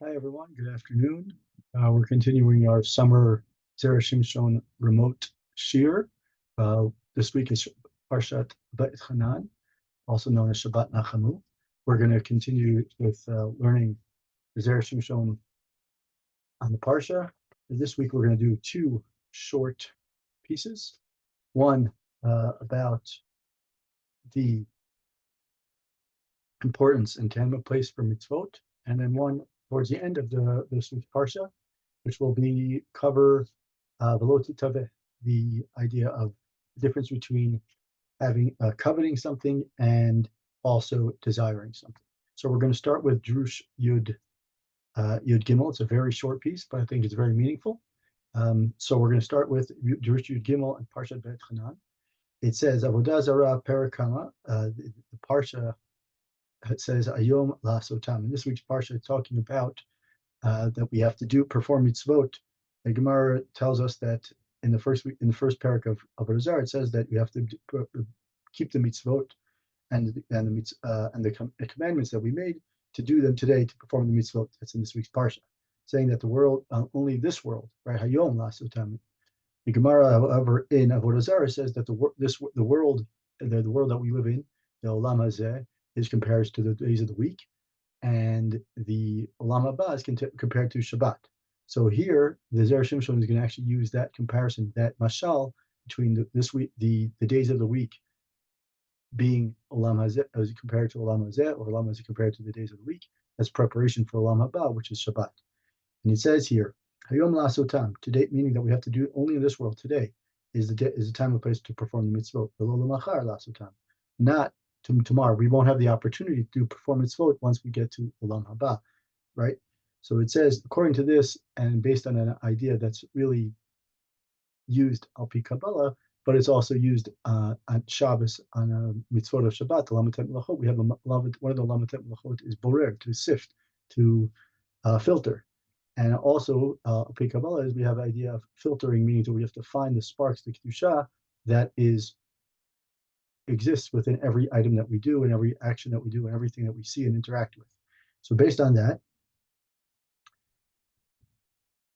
Hi, everyone. Good afternoon. We're continuing our summer Zera Shimshon remote shiur. This week is Parashat Va'etchanan, also known as Shabbat Nachamu. We're going to continue with learning Zera Shimshon on the Parsha. This week, we're going to do two short pieces. One about the importance and time and place for mitzvot, and then one towards the end of this week's parsha, which will be cover veloti taveh, the idea of the difference between having coveting something and also desiring something. So we're going to start with Drush Yud Gimel. It's a very short piece, but I think it's very meaningful. So we're going to start with Drush Yud Gimel and Parashat Va'etchanan. It says Avodah Zarah Parakama. The parsha says Ayom Lasotam. In this week's parsha, it's talking about that we have to perform mitzvot. The Gemara tells us that in the first parak of Avodah Zarah, it says that you have to keep the mitzvot and the commandments that we made to do them today to perform the mitzvot. That's in this week's parsha, saying that the world, only this world, right? Hayom Lasotam. The Gemara, however, in Avodah Zarah says that the world that we live in, the Olam Hazeh, is compared to the days of the week, and the Olam Haba is compared to Shabbat. So here, the Zera Shimshon is going to actually use that comparison, that mashal between this week, the days of the week being Olam Hazeh as compared to Olam Hazeh, or Olam Hazeh compared to the days of the week, as preparation for Olam Haba, which is Shabbat. And it says here, Hayom Lasotam, today, meaning that we have to do it only in this world. Today is the time and place to perform the mitzvot. Not tomorrow. We won't have the opportunity to perform mitzvot once we get to Olam Haba, right? So it says, according to this, and based on an idea that's really used al pi Kabbalah, but it's also used on Shabbos, on a mitzvot of Shabbat, the Lamatet Melachot. We have one of the Lamatet Melachot is borer, to sift, to filter. And also, al pi Kabbalah is we have the idea of filtering, meaning that we have to find the sparks, the kedusha, that exists within every item that we do and every action that we do and everything that we see and interact with. So based on that,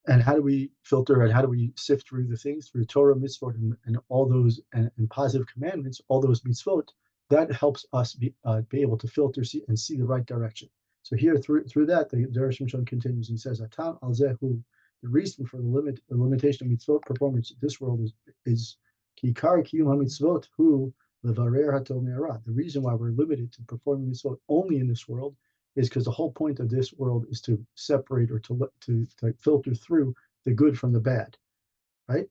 and how do we filter and how do we sift through the things through Torah, mitzvot, and all those and positive commandments, all those mitzvot, that helps us be able to filter, and see the right direction. So here through that, the Zera Shimshon continues and says, Atam al zehu, the reason for the limitation of mitzvot performance in this world is kikar kiyum ha-mitzvot hu levarer hatov me'ara. The reason why we're limited to performing mitzvot only in this world is because the whole point of this world is to separate or to filter through the good from the bad, right?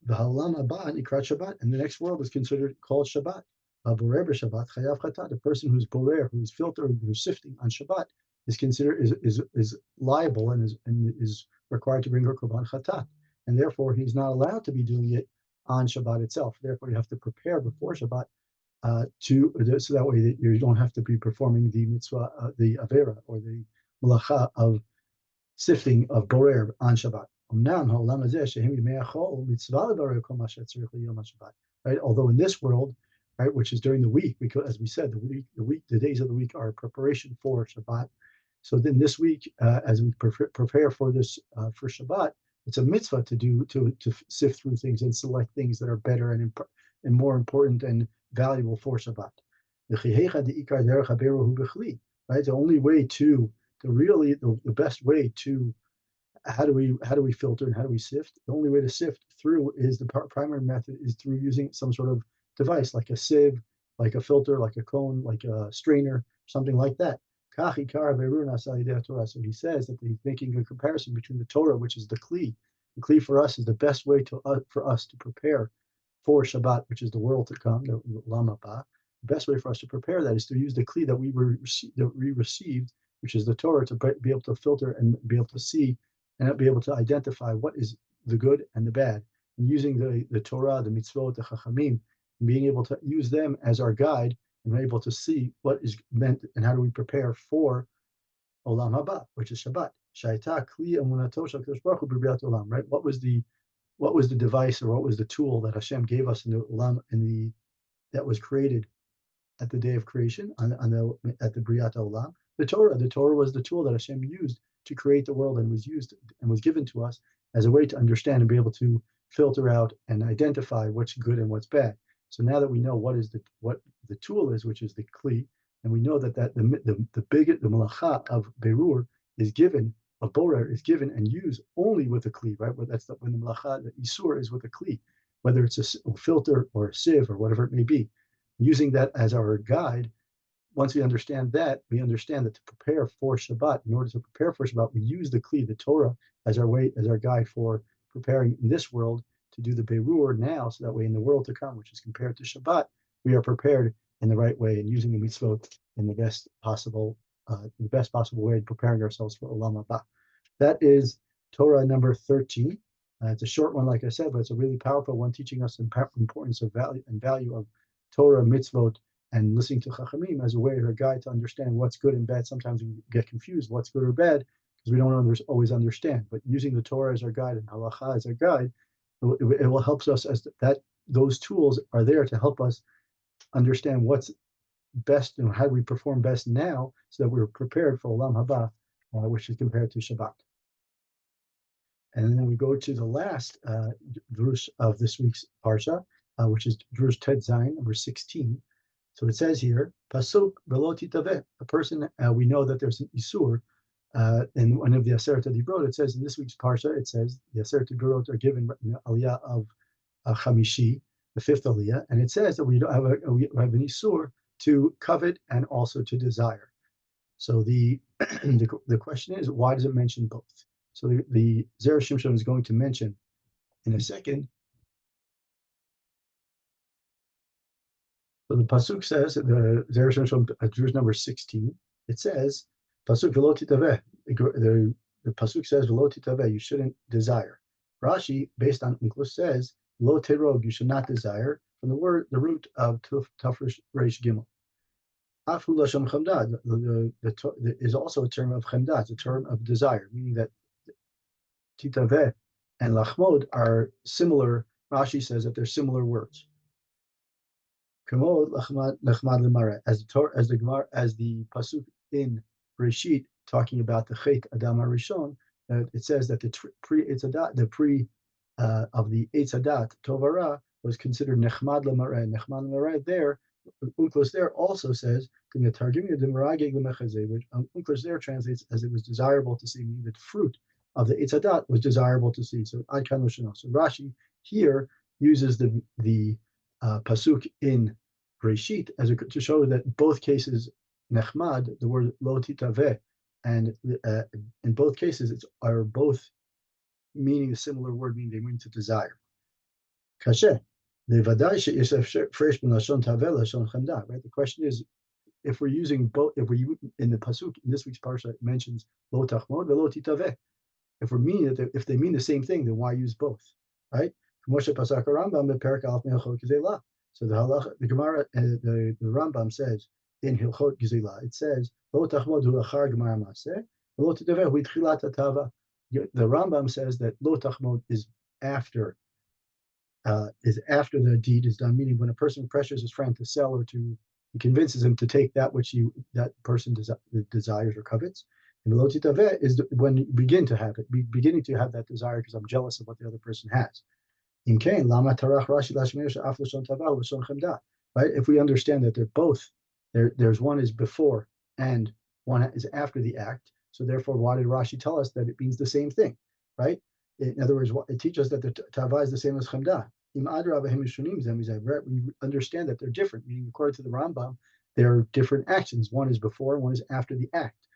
The halam haba ikrat Shabbat, and the next world is considered called Shabbat. Borer b'Shabbat chayav chata. The person who's borer, who's filtering, who's sifting on Shabbat, is considered is liable and is required to bring her korban chatat, and therefore he's not allowed to be doing it on Shabbat itself. Therefore, you have to prepare before Shabbat so that way that you don't have to be performing the mitzvah, the avera or the malacha of sifting of borer on Shabbat. Right? Although in this world, right, which is during the week, because as we said, the days of the week are preparation for Shabbat. So then this week, as we prepare for this for Shabbat, it's a mitzvah to sift through things and select things that are better and more important and valuable for Shabbat. Right? The only way to really the best way to how do we filter and how do we sift? The only way to sift through is the primary method is through using some sort of device like a sieve, like a filter, like a cone, like a strainer, something like that. So he says that he's making a comparison between the Torah, which is the kli. The kli for us is the best way for us to prepare for Shabbat, which is the world to come, the Olam Haba. The best way for us to prepare that is to use the kli that we received, which is the Torah, to be able to filter and be able to see and be able to identify what is the good and the bad. And using the Torah, the mitzvot, the chachamim, and being able to use them as our guide and be able to see what is meant and how do we prepare for Olam Haba, which is Shabbat. Shaita kli emunato shel Kadosh Baruch Hu b'briat olam. Right? What was the device or what was the tool that Hashem gave us in the Olam that was created at the day of creation at the Briat Olam? The Torah. The Torah was the tool that Hashem used to create the world and was used and was given to us as a way to understand and be able to filter out and identify what's good and what's bad. So now that we know what the tool is, which is the kli, and we know that the malacha of berur is given, of borer is given and used only with a kli, right? When the malacha, the isur is with a kli, whether it's a filter or a sieve or whatever it may be. Using that as our guide, once we understand that to prepare for Shabbat, in order to prepare for Shabbat, we use the kli, the Torah, as our guide for preparing in this world to do the berur now, so that way in the world to come, which is compared to Shabbat, we are prepared in the right way and using the mitzvot in the best possible way, preparing ourselves for Olam Haba. That is Torah number 13. It's a short one, like I said, but it's a really powerful one, teaching us the importance of value of Torah, mitzvot, and listening to Chachamim as a way or a guide to understand what's good and bad. Sometimes we get confused what's good or bad because we don't always understand. But using the Torah as our guide and halacha as our guide, it will help us as that. Those tools are there to help us understand what's best and how we perform best now, so that we're prepared for Olam Haba, which is compared to Shabbat. And then we go to the last drush of this week's Parsha, which is drush Tet Zayin, number 16. So it says here, Pasuk velo titaveh. A person, we know that there's an isur in one of the Aseret Dibrot. It says in this week's Parsha, it says the Aseret Dibrot are given in the Aliyah of Chamishi, the fifth Aliyah, and it says that we have an isur to covet and also to desire. So the question is, why does it mention both? So the Zera Shimshon is going to mention in a second. So the pasuk says, the Zera Shimshon, Drush number 16. It says, pasuk velo titaveh. The pasuk says velo titaveh. You shouldn't desire. Rashi, based on English, says lo terog. You should not desire, from the root of tafresh reish gimel. Afu lashon chamdad is also a term of chamdad. It's a term of desire, meaning that titaveh and lachmod are similar. Rashi says that they're similar words. Kamod lachmad lemare, as the pasuk in Reshit talking about the Chet Adam Harishon, it says that the pre of the Eitz Hadat Tovara was considered nechmad lemare. Nechmad lemare there, Unklos there also says which Unklos there translates as it was desirable to see, meaning that the fruit of the Eitz Hadat was desirable to see. So Adkan Loshano. So Rashi here uses the pasuk in Reshit to show that both cases, nechmad, the word lo titaveh, and in both cases are both meaning a similar word, meaning they mean to desire. Kasher. Right? The question is, if we're using both, if we in the pasuk in this week's parsha it mentions lo tachmod velo titaveh. If they mean the same thing, then why use both? Right? So the Gemara, the Rambam says in Hilchot Gizela, it says lo tachmod hu achar gemara maseh, lo titaveh hu itchilat hatava. The Rambam says that lo tachmod is after the deed is done, meaning when a person pressures his friend to sell or he convinces him to take that which that person desires or covets. And lo titaveh is when you begin to have it, beginning to have that desire because I'm jealous of what the other person has. Right? If we understand that they're both, there's one is before and one is after the act. So therefore, why did Rashi tell us that it means the same thing? Right? In other words, it teaches us that the tava is the same as chamda. We understand that they're different, meaning according to the Rambam, there are different actions. One is before, one is after the act.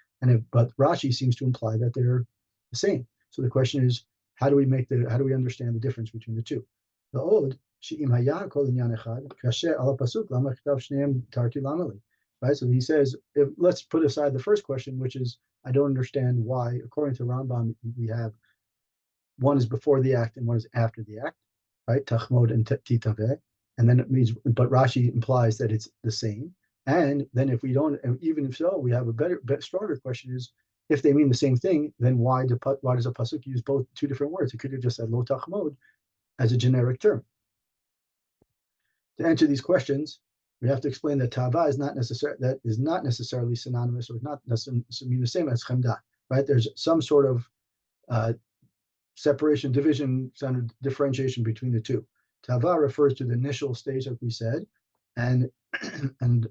But Rashi seems to imply that they're the same. So the question is, how do we understand the difference between the two? The od she'im haya kol inyan echad kasher ala pasuk lama chitav shneim tarti lamali. Right. So he says, let's put aside the first question, which is I don't understand why, according to Rambam, we have one is before the act and one is after the act, right? Tachmod and titaveh, and then it means, but Rashi implies that it's the same. And then if we don't, even if so, we have a stronger question is, if they mean the same thing, then why does a pasuk use both two different words? It could have just said lo tachmod as a generic term. To answer these questions, we have to explain that tava is not necessarily synonymous or not necessarily mean the same as chamda. right? There's some sort of separation, division, kind of differentiation between the two. Tava refers to the initial stage, like we said, and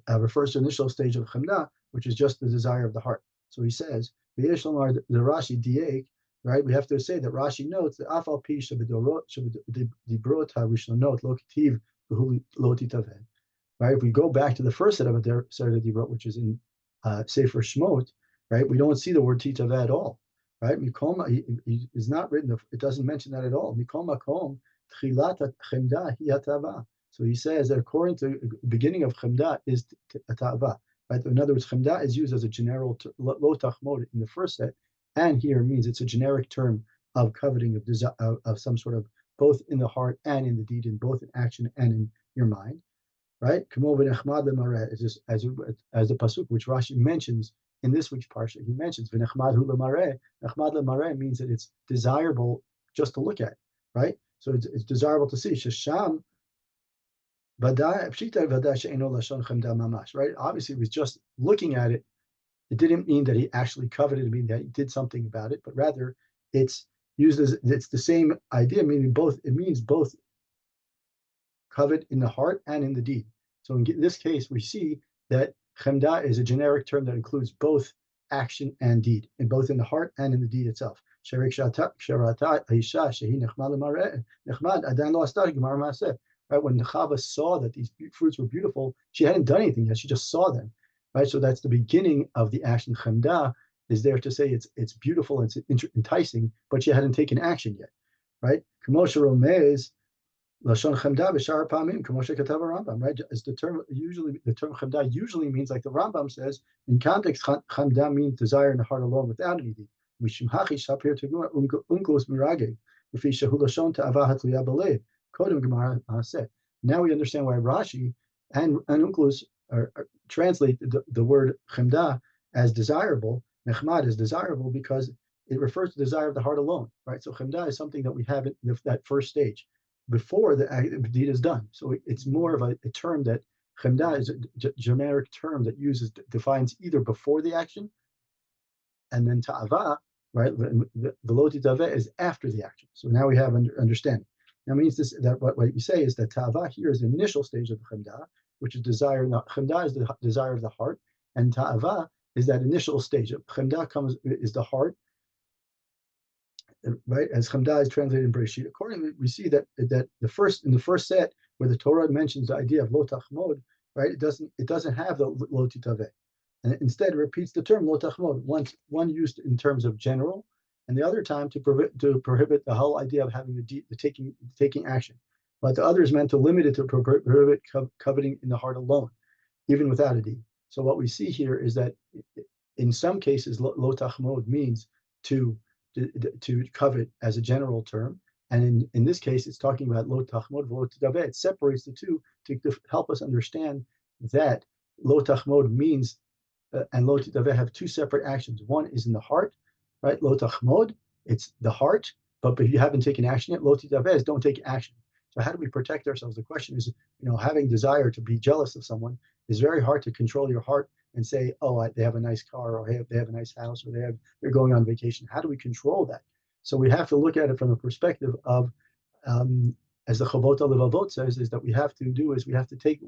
refers to the initial stage of chemda, which is just the desire of the heart. So he says, the Rashi diek, right? We have to say that Rashi notes that afal pi dibrot harishonot lo ketiv lo titaveh. Right? If we go back to the first set of dibrot, which is in sefer Shemot, right? We don't see the word titaveh at all. Right? Mikoma is not written. It doesn't mention that at all. Mikoma kom tchilat chemda hi hatava. So he says that according to the beginning of chemda is hatava. Right? In other words, chemda is used as a general lo tachmod in the first set, and here means it's a generic term of coveting of some sort of both in the heart and in the deed, in both in action and in your mind. Right? Kamo v'nechmad lemareh is just as the pasuk which Rashi mentions in this week's parsha. He mentions v'nechmad hu lemareh. Nechmad lemareh means that it's desirable just to look at, right? So it's desirable to see. Shesham badai pshita badai she'eno lashon chemda mamash. Right? Obviously, it was just looking at it. It didn't mean that he actually coveted. It mean that he did something about it, but rather it's used as it's the same idea, meaning both. It means both covet in the heart and in the deed. So in this case, we see that chemda is a generic term that includes both action and deed, and both in the heart and in the deed itself. Right? When the Chava saw that these fruits were beautiful, she hadn't done anything yet; she just saw them. Right? So that's the beginning of the action. Chemda is there to say it's beautiful, it's enticing, but she hadn't taken action yet. Right? Kamosha Romez. Lashon chemda b'shar pamim k'moshe katav Rambam, right? As the term chemda usually means, like the Rambam says, in context, chemda means desire in the heart alone without any deed. Mishum hachi shapir tegumar unklos mirage v'fi shehu lashon ta'ava hatluya b'lev kodem gemara haseh. Now we understand why Rashi and unklos translate the word chemda as desirable. Nechmad is desirable because it refers to desire of the heart alone, right? So chemda is something that we have in that first stage, before the deed is done. So it's more of a term that chemda is a generic term that defines either before the action, and then ta'ava, right? Velo titaveh is after the action. So now we have understanding. That means that what we say is that ta'ava here is the initial stage of the chemda, which is desire. Chemda is the desire of the heart, and ta'ava is that initial stage. Chemda is the heart, right? As chemda is translated in Bereshit. Accordingly, we see that in the first set where the Torah mentions the idea of lo tachmod, right? It doesn't have the lo titaveh, and instead it repeats the term lo tachmod, one used in terms of general, and the other time to prohibit the whole idea of having the taking action. But the other is meant to limit it to prohibit coveting in the heart alone, even without a deed. So what we see here is that in some cases lo tachmod means to covet as a general term, and in this case it's talking about lo tachmod v'lo titaveh. It separates the two to help us understand that lo tachmod means and lo titaveh have two separate actions. One is in the heart, right? Lo tachmod, it's the heart, but if you haven't taken action yet, lo titaveh is don't take action. So how do we protect ourselves? The question is, having desire to be jealous of someone is very hard to control your heart and say, oh, they have a nice car, or they have a nice house, or they're going on vacation. How do we control that? So we have to look at it from the perspective of, as the Chavot HaLevavot says, is that we have to take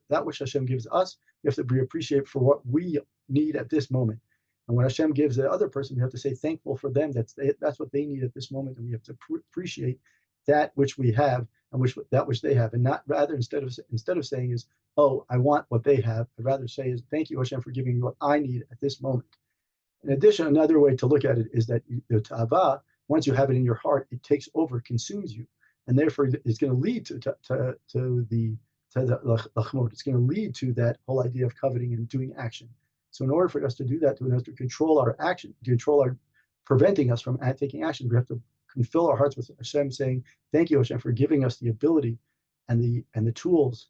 that which Hashem gives us. We have to be appreciative for what we need at this moment. And when Hashem gives the other person, we have to say thankful for them. That's what they need at this moment, and we have to appreciate that which we have and that which they have, and not rather instead of saying is, oh, I want what they have, I'd rather say is, thank you, Hashem, for giving me what I need at this moment. In addition, another way to look at it is that the ta'ava, once you have it in your heart, it takes over, consumes you, and therefore it's going to lead to the lachmod. It's going to lead to that whole idea of coveting and doing action. So in order for us to do that, to control our action, preventing us from taking action, we have to fill our hearts with Hashem, saying, thank you, Hashem, for giving us the ability and the tools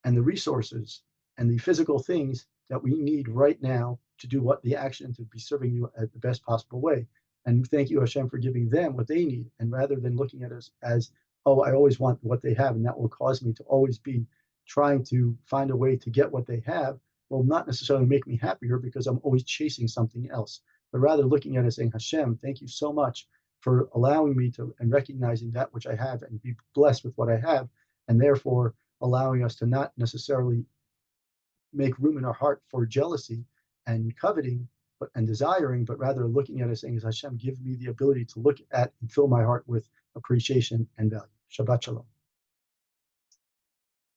and the resources and the physical things that we need right now to do what the action, to be serving you at the best possible way. And thank you, Hashem, for giving them what they need. And rather than looking at us as, oh, I always want what they have, and that will cause me to always be trying to find a way to get what they have, will not necessarily make me happier because I'm always chasing something else. but rather looking at it saying, Hashem, thank you so much for allowing me to and recognizing that which I have and be blessed with what I have, and therefore allowing us to not necessarily make room in our heart for jealousy and coveting and desiring, but rather looking at it saying, Hashem, give me the ability to look at and fill my heart with appreciation and value. Shabbat Shalom.